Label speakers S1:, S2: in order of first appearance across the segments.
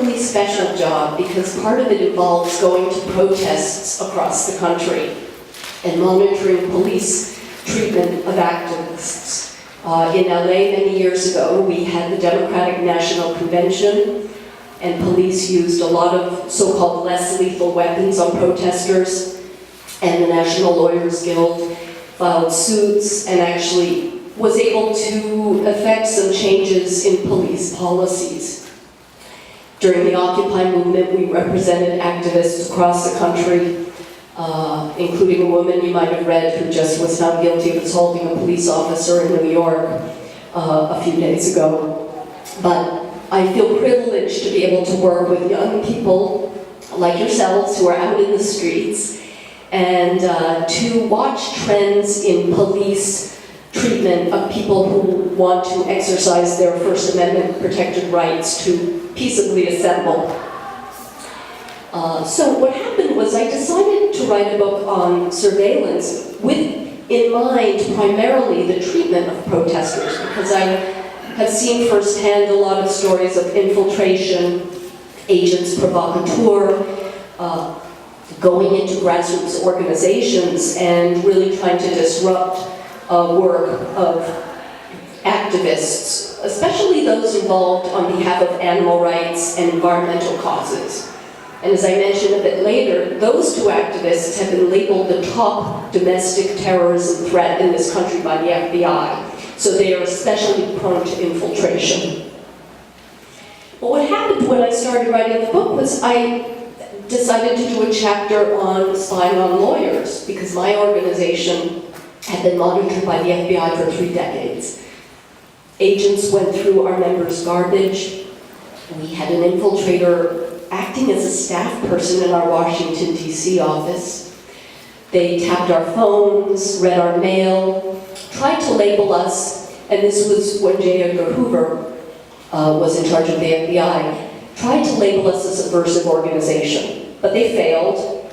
S1: really special job because part of it involves going to protests across the country and monitoring police treatment of activists. In LA many years ago, we had the Democratic National Convention, and police used a lot of so-called less lethal weapons on protesters, and the National Lawyers Guild filed suits and actually was able to effect some changes in police policies. During the Occupy movement, we represented activists across the country, including a woman you might have read who just was found guilty of assaulting a police officer in New York a few days ago. But I feel privileged to be able to work with young people like yourselves who are out in the streets and to watch trends in police treatment of people who want to exercise their First Amendment protected rights to peaceably assemble. So what happened was I decided to write a book on surveillance with in mind primarily the treatment of protesters, because I have seen firsthand a lot of stories of infiltration, agents provocateur, going into grassroots organizations and really trying to disrupt work of activists, especially those involved on behalf of animal rights and environmental causes. And as I mentioned a bit later, those two activists have been labeled the top domestic terrorism threat in this country by the FBI. So they are especially prone to infiltration. But what happened when I started writing the book was I decided to do a chapter on spying on lawyers, because my organization had been monitored by the FBI for 3 decades. Agents went through our members' garbage. We had an infiltrator acting as a staff person in our Washington, D.C. office. They tapped our phones, read our mail, tried to label us, and this was when J. Edgar Hoover was in charge of the FBI, tried to label us a subversive organization, but they failed.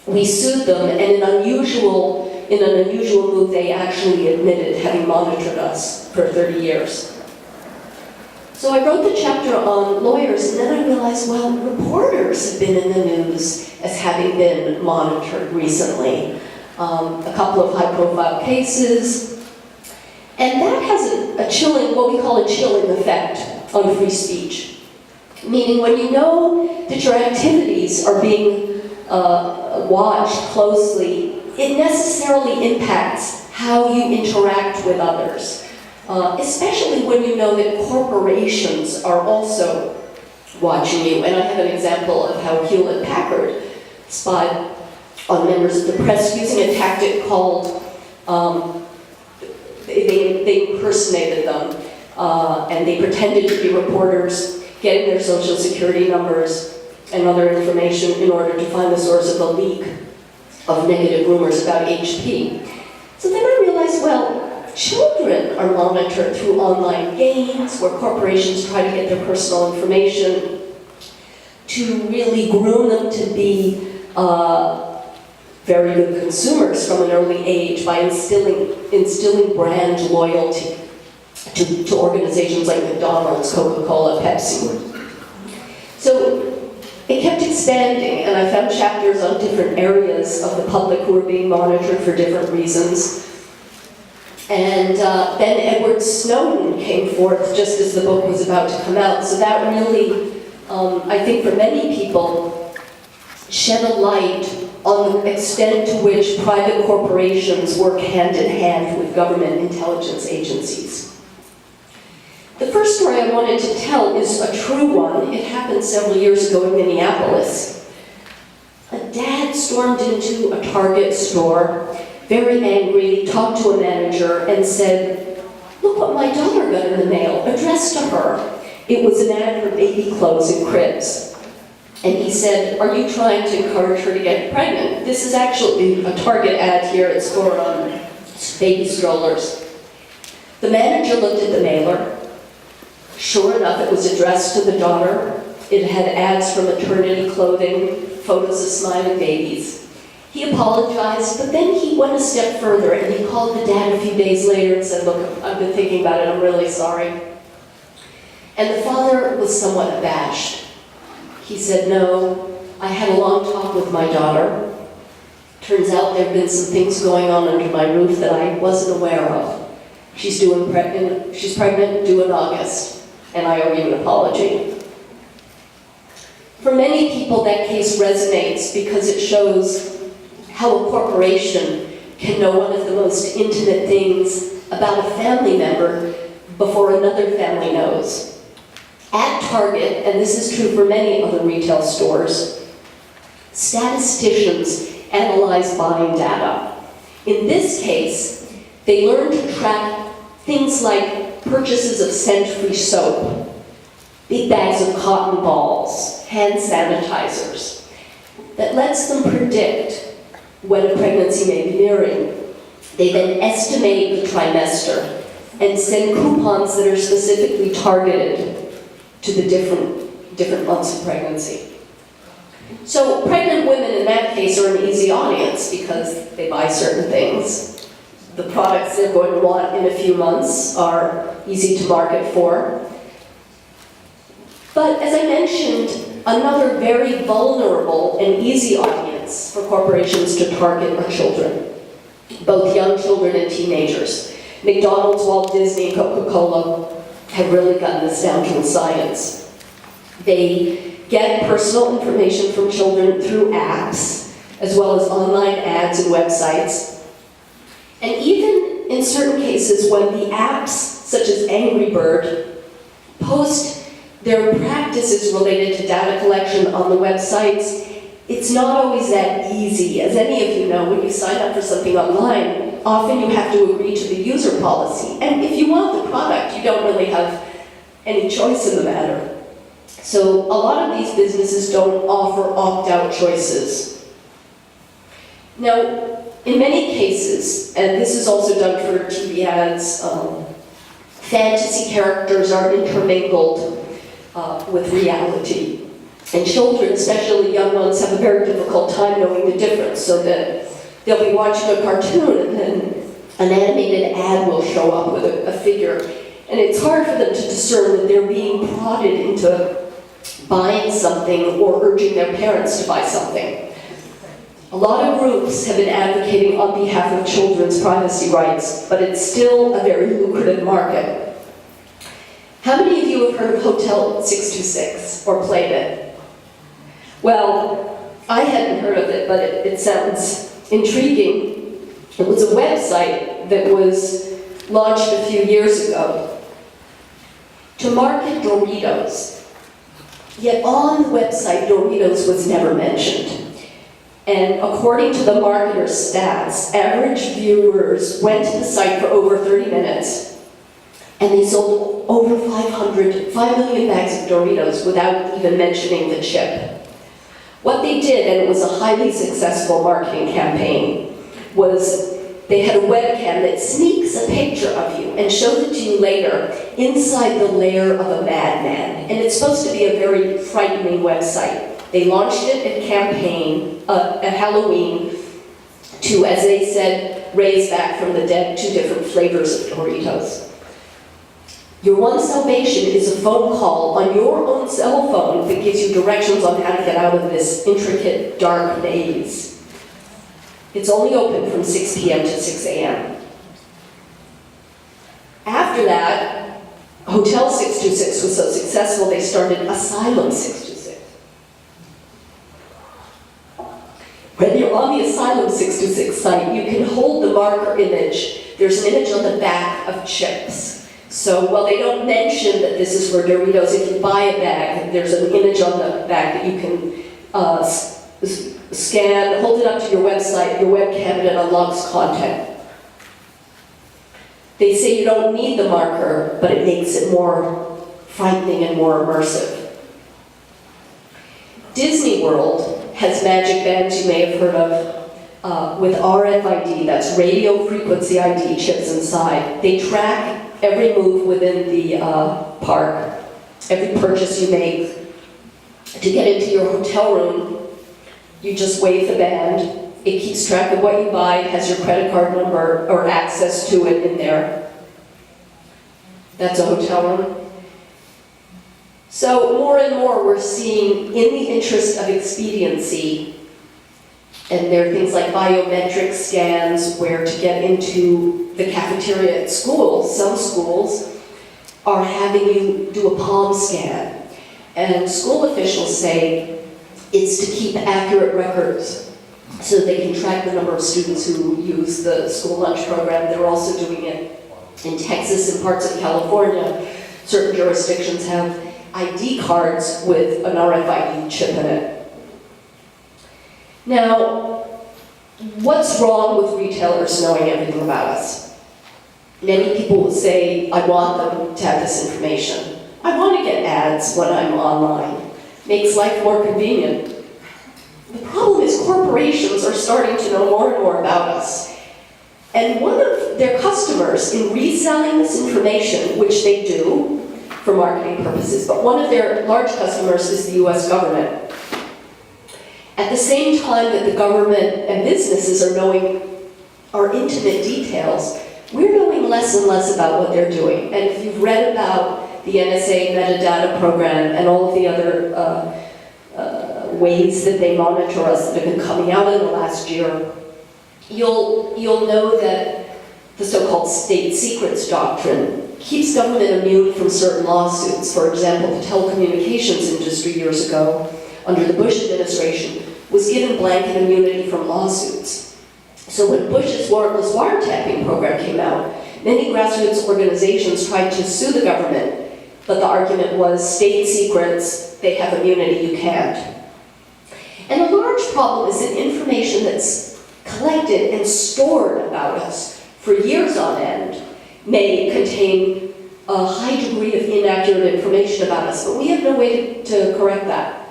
S1: We sued them, and in an unusual move, they actually admitted having monitored us for 30 years. So I wrote the chapter on lawyers, and then I realized, well, reporters have been in the news as having been monitored recently. A couple of high-profile cases, and that has a chilling, what we call a chilling effect on free speech. Meaning when you know that your activities are being watched closely, it necessarily impacts how you interact with others. Especially when you know that corporations are also watching you. And I have an example of how Hewlett-Packard spied on members of the press using a tactic called, they impersonated them, and they pretended to be reporters, getting their social security numbers and other information in order to find the source of a leak of negative rumors about HP. So then I realized, well, children are monitored through online games where corporations try to get their personal information to really groom them to be very good consumers from an early age by instilling brand loyalty to organizations like McDonald's, Coca-Cola, Pepsi. So it kept expanding, and I found chapters on different areas of the public who were being monitored for different reasons. And then Edward Snowden came forth just as the book was about to come out. So that really, I think for many people, shed a light on the extent to which private corporations work hand in hand with government intelligence agencies. The first story I wanted to tell is a true one. It happened several years ago in Minneapolis. A dad stormed into a Target store, very angry, talked to a manager and said, "Look what my daughter got in the mail, addressed to her." It was an ad for baby clothes and cribs. And he said, "Are you trying to encourage her to get pregnant?" This is actually a Target ad here. It's for baby strollers. The manager looked at the mailer. Sure enough, it was addressed to the daughter. It had ads for maternity clothing, photos of smiling babies. He apologized, but then he went a step further and he called the dad a few days later and said, "Look, I've been thinking about it, I'm really sorry." And the father was somewhat abashed. He said, no, I had a long talk with my daughter. Turns out there have been some things going on under my roof that I wasn't aware of. She's pregnant, due in August, and I owe you an apology. For many people, that case resonates because it shows how a corporation can know one of the most intimate things about a family member before another family knows. At Target, and this is true for many other retail stores, statisticians analyze buying data. In this case, they learn to track things like purchases of scent-free soap, big bags of cotton balls, hand sanitizers, that lets them predict when a pregnancy may be nearing. They then estimate the trimester and send coupons that are specifically targeted to the different months of pregnancy. So pregnant women in that case are an easy audience because they buy certain things. The products they're going to want in a few months are easy to market for. But as I mentioned, another very vulnerable and easy audience for corporations to target are children, both young children and teenagers. McDonald's, Walt Disney, Coca-Cola have really gotten this down to a science. They get personal information from children through apps, as well as online ads and websites. And even in certain cases, when the apps, such as Angry Bird, post their practices related to data collection on the websites, it's not always that easy. As any of you know, when you sign up for something online, often you have to agree to the user policy. And if you want the product, you don't really have any choice in the matter. So a lot of these businesses don't offer opt-out choices. Now, in many cases, and this is also done for TV ads, fantasy characters are intermingled with reality. And children, especially young ones, have a very difficult time knowing the difference, so that they'll be watching a cartoon and then an animated ad will show up with a figure. And it's hard for them to discern that they're being prodded into buying something or urging their parents to buy something. A lot of groups have been advocating on behalf of children's privacy rights, but it's still a very lucrative market. How many of you have heard of Hotel 626 or played it? Well, I hadn't heard of it, but it sounds intriguing. It was a website that was launched a few years ago to market Doritos. Yet on the website, Doritos was never mentioned. And according to the marketer's stats, average viewers went to the site for over 30 minutes, and they sold over 5 million bags of Doritos without even mentioning the chip. What they did, and it was a highly successful marketing campaign, was they had a webcam that sneaks a picture of you and shows it to you later inside the lair of a madman. And it's supposed to be a very frightening website. They launched it at Halloween to, as they said, raise back from the dead 2 different flavors of Doritos. Your one salvation is a phone call on your own cell phone that gives you directions on how to get out of this intricate, dark maze. It's only open from 6 p.m. to 6 a.m. After that, Hotel 626 was so successful, they started Asylum 626. When you're on the Asylum 626 site, you can hold the marker image. There's an image on the back of chips. So while they don't mention that this is for Doritos, if you buy a bag, there's an image on the back that you can scan, hold it up to your website, your webcam, and it unlocks content. They say you don't need the marker, but it makes it more frightening and more immersive. Disney World has magic bands you may have heard of with RFID, that's radio frequency ID chips inside. They track every move within the park, every purchase you make. To get into your hotel room, you just wave the band. It keeps track of what you buy, it has your credit card number or access to it in there. That's a hotel room. So more and more we're seeing, in the interest of expediency, and there are things like biometric scans where to get into the cafeteria at schools, some schools are having you do a palm scan. And school officials say it's to keep accurate records so they can track the number of students who use the school lunch program. They're also doing it in Texas and parts of California. Certain jurisdictions have ID cards with an RFID chip in it. Now, what's wrong with retailers knowing everything about us? Many people will say, I want them to have this information. I want to get ads when I'm online. Makes life more convenient. The problem is corporations are starting to know more and more about us. And one of their customers, in reselling this information, which they do for marketing purposes, but one of their large customers is the US government. At the same time that the government and businesses are knowing our intimate details, we're knowing less and less about what they're doing. And if you've read about the NSA metadata program and all of the other ways that they monitor us that have been coming out in the last year, you'll know that the so-called state secrets doctrine keeps government immune from certain lawsuits. For example, the telecommunications industry years ago, under the Bush administration, was given blanket immunity from lawsuits. So when Bush's warrantless wiretapping program came out, many grassroots organizations tried to sue the government, but the argument was state secrets, they have immunity, you can't. And a large problem is that information that's collected and stored about us for years on end may contain a high degree of inaccurate information about us, but we have no way to correct that.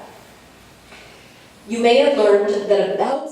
S1: You may have learned that about